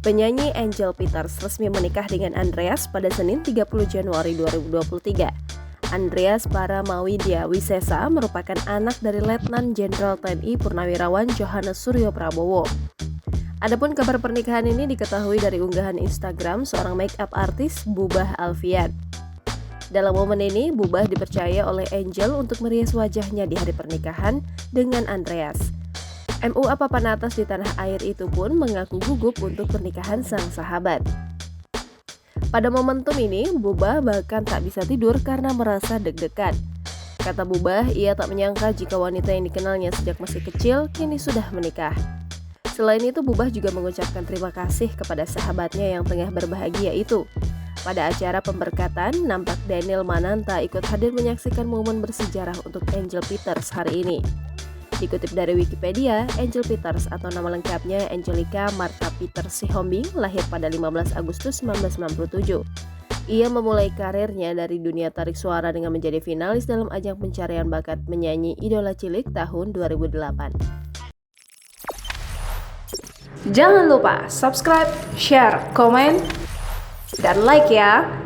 Penyanyi Angel Peters resmi menikah dengan Andreas pada Senin 30 Januari 2023. Andreas Paramawidya Wisesa merupakan anak dari Letnan Jenderal TNI Purnawirawan Johannes Suryo Prabowo. Adapun kabar pernikahan ini diketahui dari unggahan Instagram seorang make-up artis Bubah Alfian. Dalam momen ini, Bubah dipercaya oleh Angel untuk merias wajahnya di hari pernikahan dengan Andreas. MUA papan atas di tanah air itu pun mengaku gugup untuk pernikahan sang sahabat. Pada momentum ini, Bubah bahkan tak bisa tidur karena merasa deg-degan. Kata Bubah, ia tak menyangka jika wanita yang dikenalnya sejak masih kecil kini sudah menikah. Selain itu, Bubah juga mengucapkan terima kasih kepada sahabatnya yang tengah berbahagia itu. Pada acara pemberkatan, nampak Daniel Mananta ikut hadir menyaksikan momen bersejarah untuk Angel Peters hari ini. Dikutip dari Wikipedia, Angel Peters atau nama lengkapnya Angelica Martha Peters Sihombing lahir pada 15 Agustus 1997. Ia memulai karirnya dari dunia tarik suara dengan menjadi finalis dalam ajang pencarian bakat menyanyi Idola Cilik tahun 2008. Jangan lupa subscribe, share, komen, dan like ya!